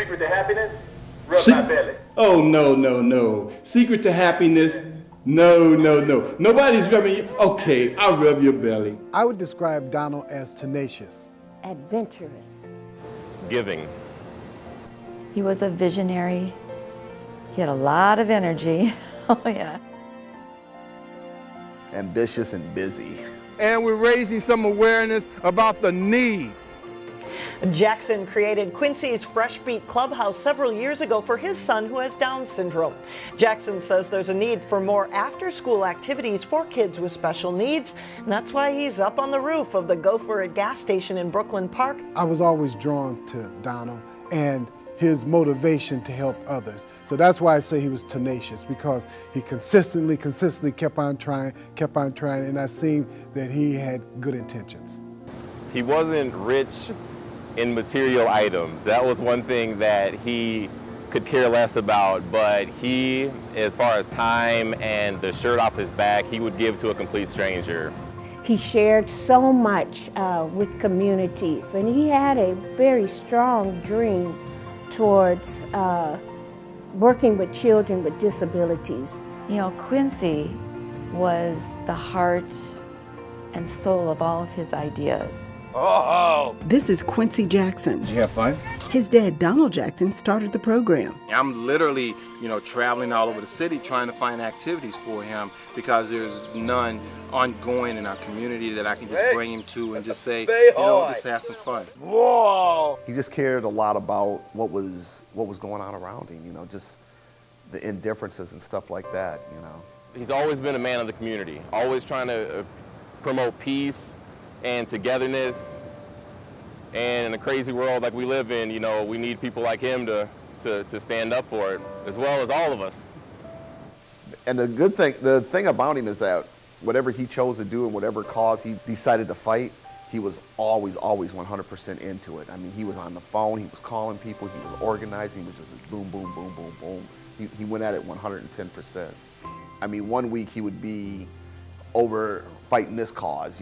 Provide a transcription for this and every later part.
secret to happiness? Rub my belly. Oh, no, no, no. Secret to happiness? No, no, no. Nobody's rubbing you. Okay, I'll rub your belly. I would describe Donald as tenacious. Adventurous. Giving. He was a visionary. He had a lot of energy. Oh, yeah. Ambitious and busy. And we're raising some awareness about the need. Jackson created Quincy's Fresh Beat Clubhouse several years ago for his son who has Down syndrome. Jackson says there's a need for more after-school activities for kids with special needs, and that's why he's up on the roof of the Go For It gas station in Brooklyn Park. I was always drawn to Donald and his motivation to help others. So that's why I say he was tenacious, because he consistently kept on trying, and I seen that he had good intentions. He wasn't rich in material items. That was one thing that he could care less about, but he, as far as time and the shirt off his back, he would give to a complete stranger. He shared so much with community, and he had a very strong dream towards working with children with disabilities. You know, Quincy was the heart and soul of all of his ideas. Oh! This is Quincy Jackson. Did you have fun? His dad, Donald Jackson, started the program. I'm literally, traveling all over the city trying to find activities for him because there's none ongoing in our community that I can just bring him to and just say, let's have some fun. Whoa! He just cared a lot about what was going on around him, just the indifferences and stuff like that, He's always been a man of the community, always trying to promote peace and togetherness. And in a crazy world like we live in, we need people like him to stand up for it, as well as all of us. And the thing about him is that whatever he chose to do and whatever cause he decided to fight, he was always 100% into it. I mean, he was on the phone, he was calling people, he was organizing, he was just boom, boom, boom, boom, boom. He went at it 110%. I mean, one week he would be over fighting this cause,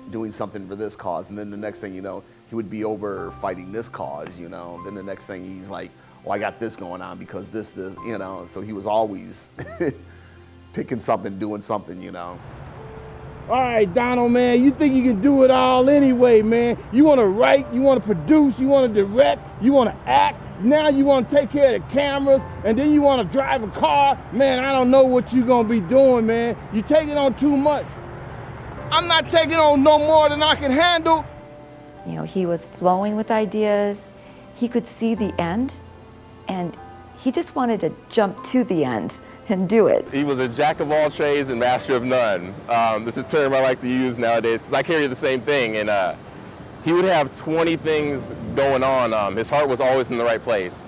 doing something for this cause, and then the next thing he would be over fighting this cause, then the next thing he's like, I got this going on because this, so he was always picking something, doing something, All right, Donald, man, you think you can do it all anyway, man. You want to write, you want to produce, you want to direct, you want to act. Now you want to take care of the cameras, and then you want to drive a car. Man, I don't know what you're going to be doing, man. You're taking on too much. I'm not taking on no more than I can handle. He was flowing with ideas. He could see the end, and he just wanted to jump to the end and do it. He was a jack of all trades and master of none. This is a term I like to use nowadays because I carry the same thing. And he would have 20 things going on. His heart was always in the right place.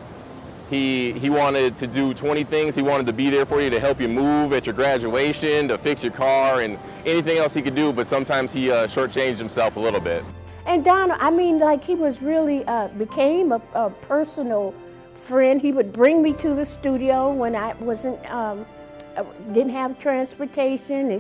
He wanted to do 20 things. He wanted to be there for you, to help you move at your graduation, to fix your car, and anything else he could do, but sometimes he shortchanged himself a little bit. And Donald, he was really, became a personal friend. He would bring me to the studio when I didn't have transportation,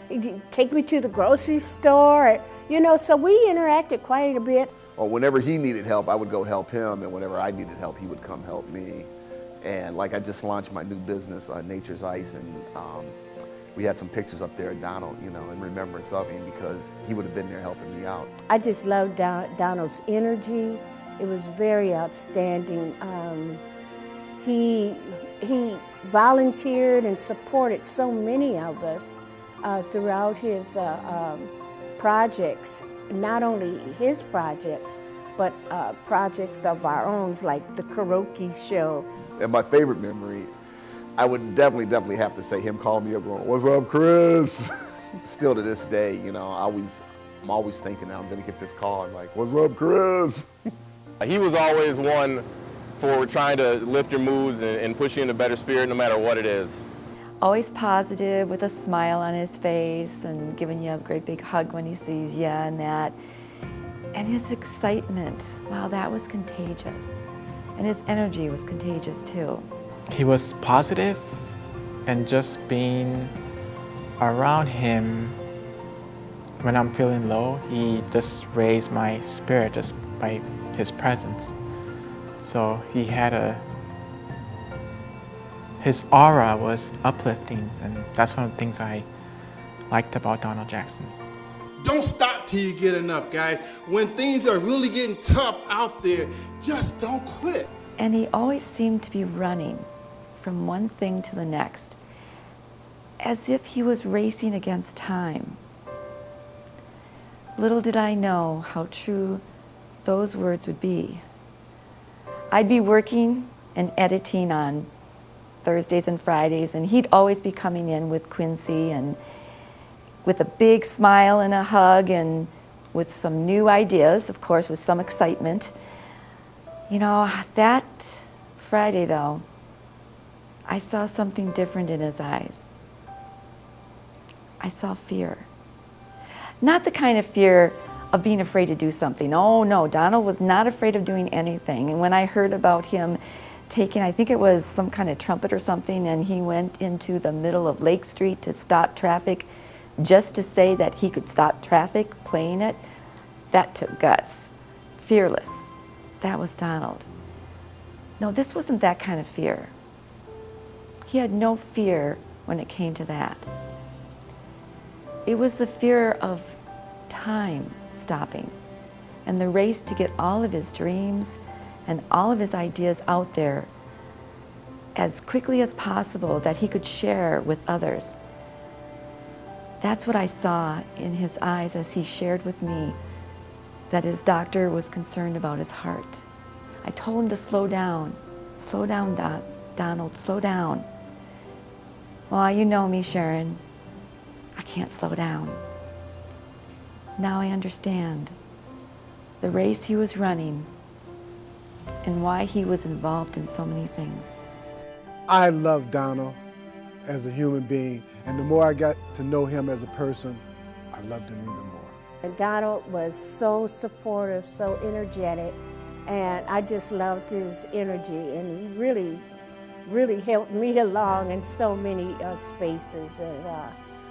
and he'd take me to the grocery store, so we interacted quite a bit. Or whenever he needed help, I would go help him, and whenever I needed help, he would come help me. And I just launched my new business, Nature's Ice, and we had some pictures up there of Donald, in remembrance of him, because he would have been there helping me out. I just loved Donald's energy. It was very outstanding. He volunteered and supported so many of us throughout his projects. Not only his projects, but projects of our own, like the karaoke show. And my favorite memory, I would definitely have to say him calling me up going, "What's up, Chris?" Still to this day, I'm always thinking that I'm gonna get this call and like, "What's up, Chris?" He was always one for trying to lift your moods and push you in a better spirit no matter what it is. Always positive, with a smile on his face, and giving you a great big hug when he sees you, and that. And his excitement, wow, that was contagious. And his energy was contagious too. He was positive, and just being around him when I'm feeling low, he just raised my spirit just by his presence. So he had his aura was uplifting, and that's one of the things I liked about Donald Jackson. Don't stop till you get enough, guys. When things are really getting tough out there, just don't quit. And he always seemed to be running from one thing to the next, as if he was racing against time. Little did I know how true those words would be. I'd be working and editing on Thursdays and Fridays, and he'd always be coming in with Quincy and with a big smile and a hug and with some new ideas, of course, with some excitement. You know, that Friday, though, I saw something different in his eyes. I saw fear. Not the kind of fear of being afraid to do something. Oh, no, Donald was not afraid of doing anything. And when I heard about him taking, I think it was some kind of trumpet or something, and he went into the middle of Lake Street to stop traffic, just to say that he could stop traffic playing it, that took guts. Fearless. That was Donald. No, this wasn't that kind of fear. He had no fear when it came to that. It was the fear of time stopping and the race to get all of his dreams and all of his ideas out there as quickly as possible that he could share with others. That's what I saw in his eyes as he shared with me that his doctor was concerned about his heart. I told him to slow down. Slow down, Donald, slow down. Well, you know me, Sharon. I can't slow down. Now I understand the race he was running and why he was involved in so many things. I love Donald as a human being, and the more I got to know him as a person, I loved him even more. And Donald was so supportive, so energetic, and I just loved his energy, and he really helped me along in so many spaces, and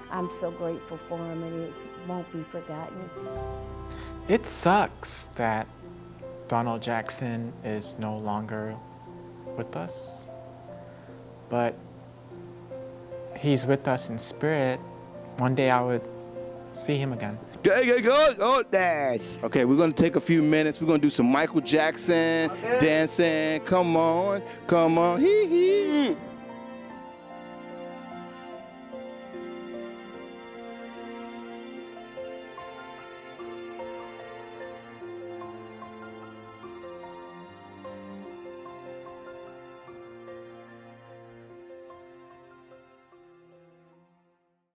I'm so grateful for him, and it won't be forgotten. It sucks that Donald Jackson is no longer with us, but he's with us in spirit. One day I would see him again. Okay, we're gonna take a few minutes. We're gonna do some Michael Jackson dancing. Come on, hee hee.